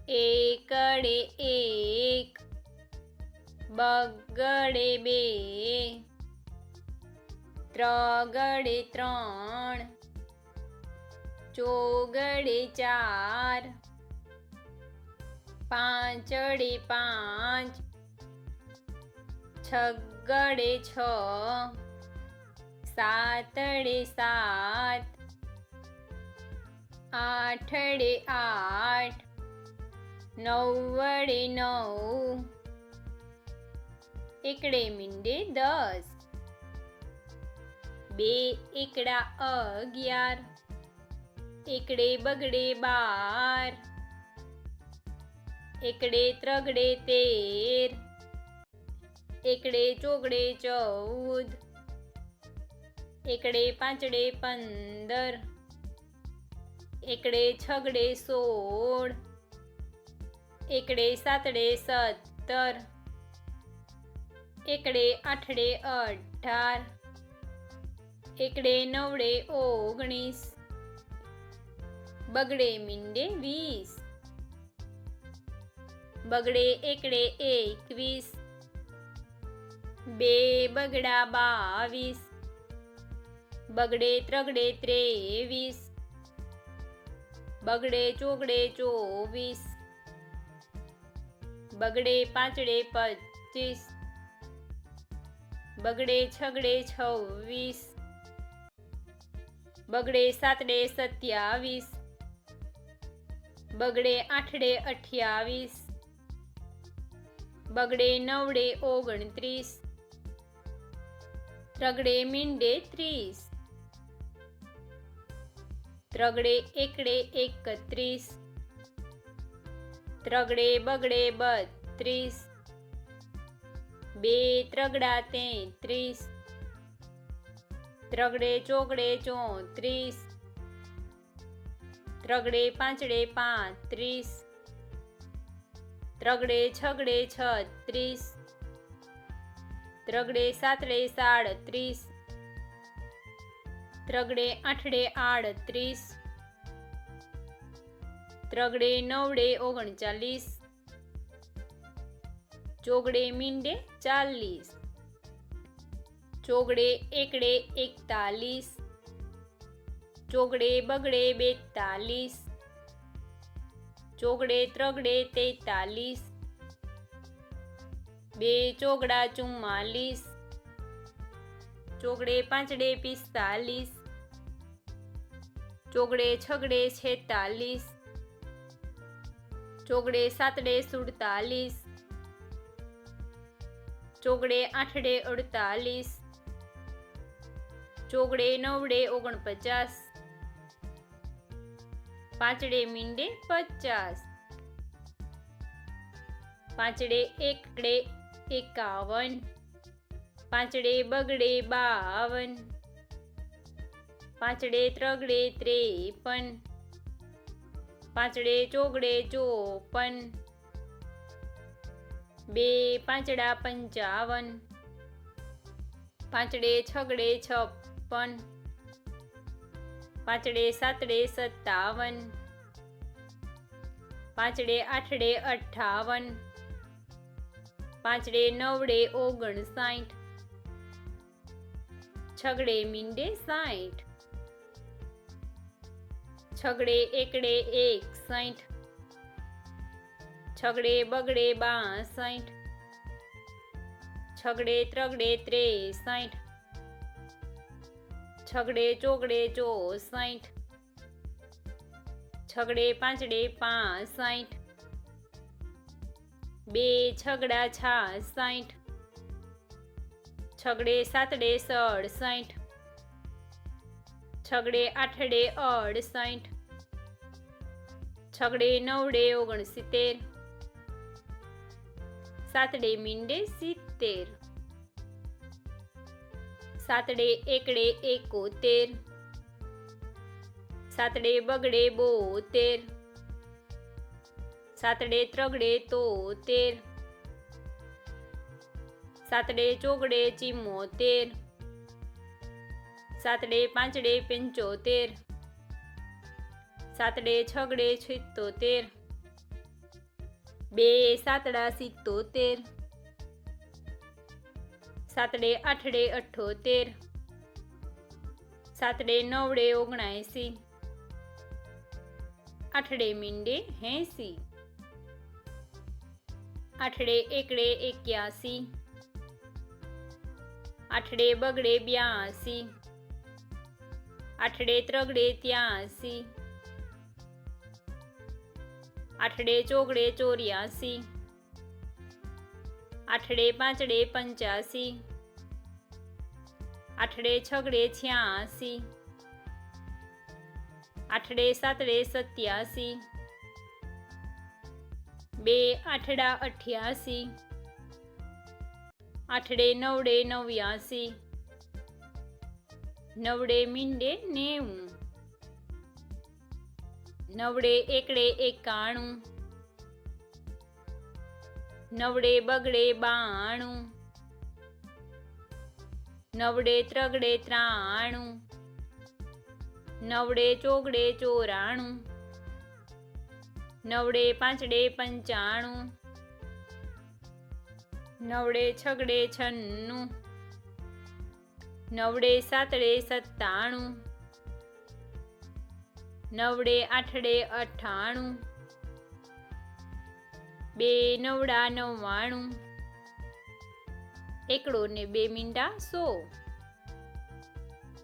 એકડે એક, બગડે બે, ત્રગડે ત્રણ, ચોગડે ચાર, પાંચડે પાંચ, છગડે છ, સાતડે સાત, આઠડે આઠ, નવડે નવ, એકડે મીંડે 10, બે એકડા 11, એકડે બગડે 12, એકડે ત્રગડે 13, એકડે ચોગડે 14, એકડે પાંચડે 15, એકડે છગડે 16, એકડે સાતડે 17, એકડે આઠડે 18, એકડે નવડે 19, બગડે મીંડે 20, બગડે એકડે 21, બે બગડા 22, બગડે ત્રગડે 23, બગડે ચોગડે 24, બગડે પાંચડે 25, બગડે છગડે 26, બગડે સાતડે 27, બગડે આઠડે 28, બગડે નવડે 29, ત્રગડે મીંડે 30, ત્રગડે એકડે 31, ત્રગડે બગડે 32, બે ત્રગડા 33, ત્રગડે ચોગડે 34, ત્રગડે પાંચડે 35, ત્રગડે છગડે 36, ત્રગડે સાતડે 37, ત્રગડે આઠડે 38, ત્રગડે નવડે 39, ચોગડે મીંડે 40, ચોગડે એકડે 41, ચોગડે બગડે 42, ચોગડે ત્રગડે 43, બે ચોગડા 44, ચોગડે પાંચડે 45, ચોગડે છગડે 46, ચોગડે સાતડે 47, ચોગડે આઠડે 48, ચોગડે નવડે 49, પાંચડે મીંડે 50, પાંચડે એકડે 51, પાંચડે બગડે 52, પાંચડે ત્રગડે 53, પાંચડે ચોગડે 54, બે પાંચડા 55, પાંચડે છગડે 56, પાંચડે સાતડે 57, પાંચડે આઠડે 58, પાંચડે નવડે 59, છગડે મીંડે 60, છગડે એકડે 61, છગડે બગડે 62, છગડે ત્રગડે 63, છગડે ચોગડે 64, છગડે પાંચડે 65, બે છગડા 66, છગડે સાતડે 67, છગડે આઠડે 68, છગડે નવડે 69, સાતડે મીંડે 70, સાતડે એકડે 71, સાતડે બગડે 72, સાતડે ત્રગડે 73, સાતડે ચોગડે 74, સાતડે પાંચડે 75, સાતડે છગડે 76, 2 સાતડા 77, 7 8 78, 7 9 79, 8 મીંડે 80, 8 એકડે 81, 8 બગડે 82, 8 ત્રગડે 83, 8 ચોગડે 84, 8 પાંચડે 85, 8 છગડે 86, 8 સાતડે 87, 2 આઠડા 88, 8 નવડે 89, 9 મીંડે 90, 9 એકડે 91, 9 બગડે 92, 9 ત્રગડે 93, 9 ચોગડે 94, 9 પાંચડે 95, 9 છગડે 96, 9 સાતડે 97, 9 આઠડે 98, 2 નવડા 99, એકડો ને 2 મીંડા 100.